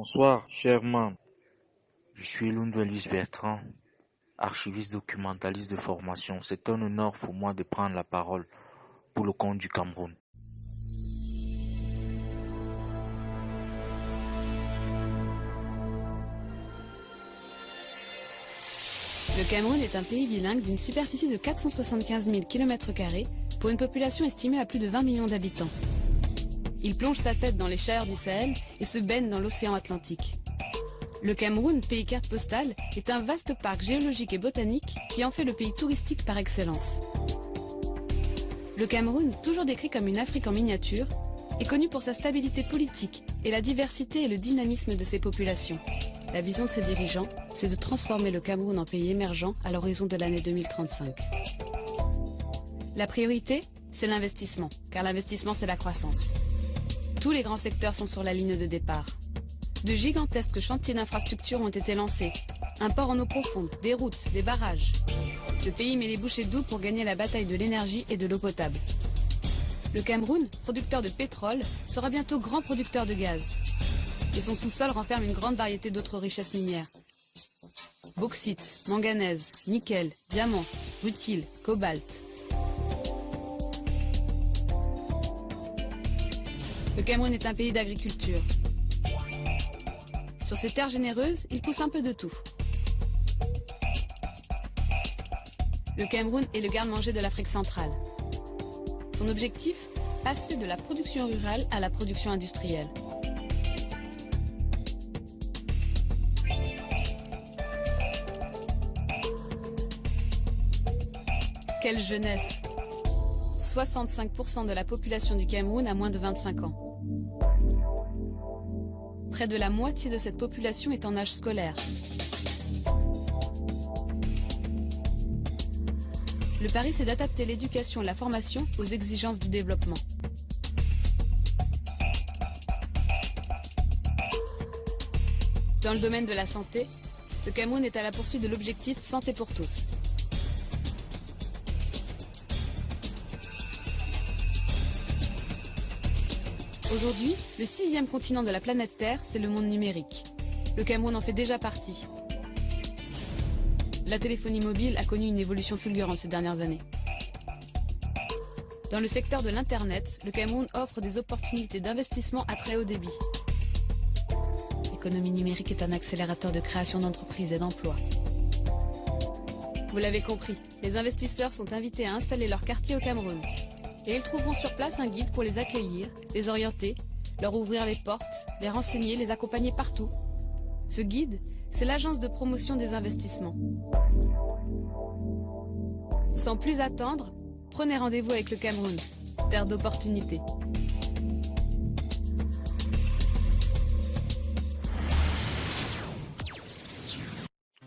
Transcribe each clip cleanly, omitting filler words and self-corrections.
Bonsoir, cher membre. Je suis Lundwe Luis Bertrand, archiviste documentaliste de formation. C'est un honneur pour moi de prendre la parole pour le compte du Cameroun. Le Cameroun est un pays bilingue d'une superficie de 475 000 km² pour une population estimée à plus de 20 millions d'habitants. Il plonge sa tête dans les chaleurs du Sahel et se baigne dans l'océan Atlantique. Le Cameroun, pays carte postale, est un vaste parc géologique et botanique qui en fait le pays touristique par excellence. Le Cameroun, toujours décrit comme une Afrique en miniature, est connu pour sa stabilité politique et la diversité et le dynamisme de ses populations. La vision de ses dirigeants, c'est de transformer le Cameroun en pays émergent à l'horizon de l'année 2035. La priorité, c'est l'investissement, car l'investissement, c'est la croissance. Tous les grands secteurs sont sur la ligne de départ. De gigantesques chantiers d'infrastructures ont été lancés. Un port en eau profonde, des routes, des barrages. Le pays met les bouchées doubles pour gagner la bataille de l'énergie et de l'eau potable. Le Cameroun, producteur de pétrole, sera bientôt grand producteur de gaz. Et son sous-sol renferme une grande variété d'autres richesses minières. Bauxite, manganèse, nickel, diamant, rutile, cobalt. Le Cameroun est un pays d'agriculture. Sur ses terres généreuses, il pousse un peu de tout. Le Cameroun est le garde-manger de l'Afrique centrale. Son objectif, passer de la production rurale à la production industrielle. Quelle jeunesse! 65% de la population du Cameroun a moins de 25 ans. Près de la moitié de cette population est en âge scolaire. Le pari, c'est d'adapter l'éducation et la formation aux exigences du développement. Dans le domaine de la santé, le Cameroun est à la poursuite de l'objectif Santé pour tous. Aujourd'hui, le 6e continent de la planète Terre, c'est le monde numérique. Le Cameroun en fait déjà partie. La téléphonie mobile a connu une évolution fulgurante ces dernières années. Dans le secteur de l'Internet, le Cameroun offre des opportunités d'investissement à très haut débit. L'économie numérique est un accélérateur de création d'entreprises et d'emplois. Vous l'avez compris, les investisseurs sont invités à installer leur quartier au Cameroun. Et ils trouveront sur place un guide pour les accueillir, les orienter, leur ouvrir les portes, les renseigner, les accompagner partout. Ce guide, c'est l'agence de promotion des investissements. Sans plus attendre, prenez rendez-vous avec le Cameroun, terre d'opportunités.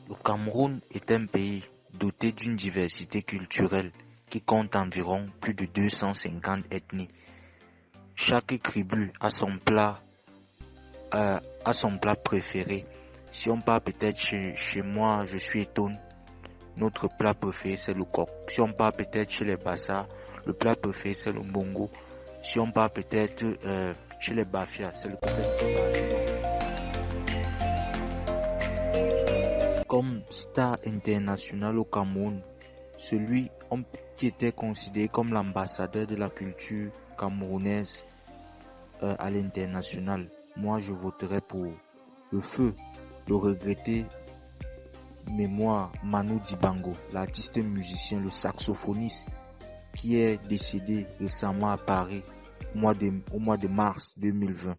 Le Cameroun est un pays doté d'une diversité culturelle qui compte environ plus de 250 ethnies. Chaque tribu a son plat préféré. Si on part peut-être chez moi, je suis Etone. Notre plat préféré c'est le coq. Si on part peut-être chez les Bassa, le plat préféré c'est le mbongo. Si on part peut-être chez les Bafia, c'est le coq. Comme star international au Cameroun, celui qui était considéré comme l'ambassadeur de la culture camerounaise à l'international. Moi, je voterai pour le feu, le regretté mémoire Manu Dibango, l'artiste musicien, le saxophoniste qui est décédé récemment à Paris au mois de mars 2020.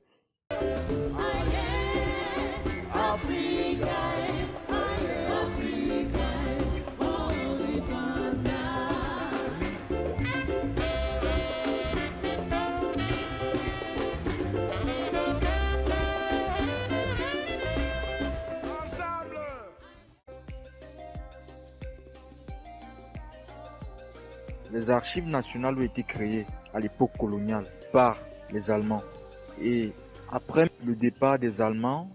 Les archives nationales ont été créées à l'époque coloniale par les Allemands. Et après le départ des Allemands,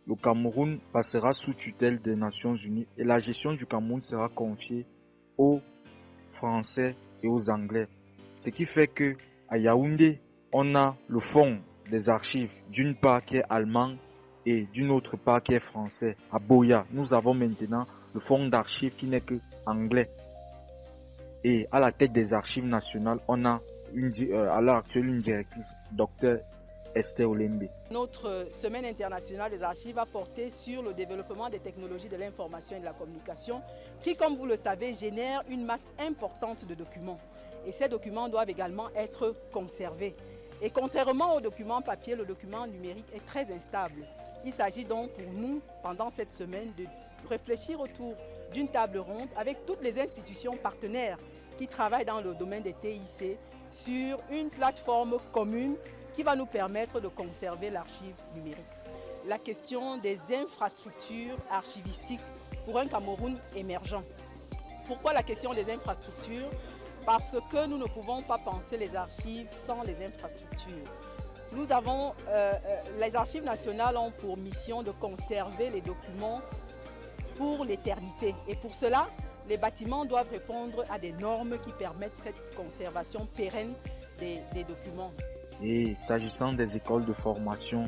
le Cameroun passera sous tutelle des Nations Unies et la gestion du Cameroun sera confiée aux Français et aux Anglais. Ce qui fait que à Yaoundé, on a le fonds des archives d'une part qui est allemand Et d'une autre part qui est français, à Boya, nous avons maintenant le fonds d'archives qui n'est que anglais. Et à la tête des archives nationales, on a à l'heure actuelle une directrice, Dr Esther Olembe. Notre semaine internationale des archives a porté sur le développement des technologies de l'information et de la communication qui, comme vous le savez, génèrent une masse importante de documents. Et ces documents doivent également être conservés. Et contrairement aux documents papier, le document numérique est très instable. Il s'agit donc pour nous, pendant cette semaine, de réfléchir autour d'une table ronde avec toutes les institutions partenaires qui travaillent dans le domaine des TIC sur une plateforme commune qui va nous permettre de conserver l'archive numérique. La question des infrastructures archivistiques pour un Cameroun émergent. Pourquoi la question des infrastructures? Parce que nous ne pouvons pas penser les archives sans les infrastructures. Les archives nationales ont pour mission de conserver les documents pour l'éternité. Et pour cela, les bâtiments doivent répondre à des normes qui permettent cette conservation pérenne des documents. Et s'agissant des écoles de formation,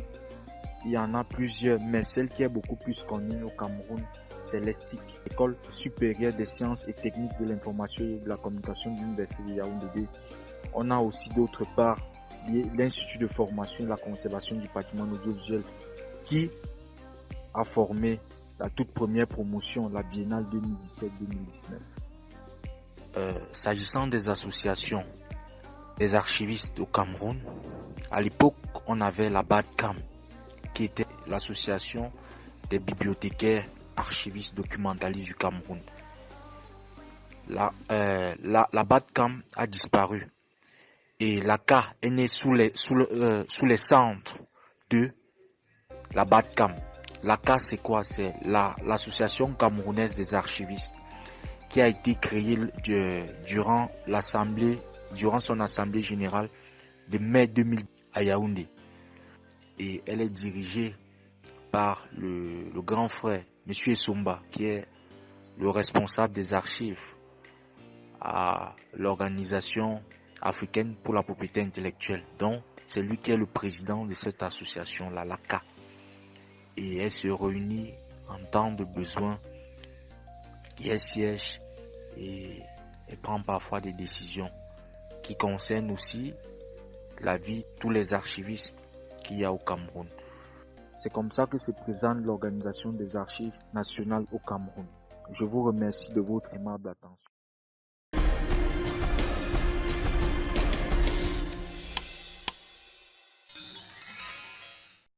il y en a plusieurs, mais celle qui est beaucoup plus connue au Cameroun, c'est l'ESTIC, École supérieure des sciences et techniques de l'information et de la communication de l'Université de Yaoundé. On a aussi d'autre part l'Institut de formation et de la conservation du patrimoine audiovisuel qui a formé la toute première promotion, la Biennale 2017-2019. S'agissant des associations, des archivistes au Cameroun, à l'époque, on avait la BADCAM, qui était l'association des bibliothécaires, archivistes, documentalistes du Cameroun. La BADCAM a disparu et l'ACA est née sous les centres de la BADCAM. L'ACA, c'est quoi? C'est l'association camerounaise des archivistes qui a été créée durant son assemblée générale de mai 2000 à Yaoundé. Et elle est dirigée par le grand frère, M. Essomba, qui est le responsable des archives à l'Organisation africaine pour la propriété intellectuelle. Donc, c'est lui qui est le président de cette association, l'ACA. Et elle se réunit en temps de besoin, et elle siège et elle prend parfois des décisions qui concernent aussi la vie de tous les archivistes qu'il y a au Cameroun. C'est comme ça que se présente l'organisation des archives nationales au Cameroun. Je vous remercie de votre aimable attention.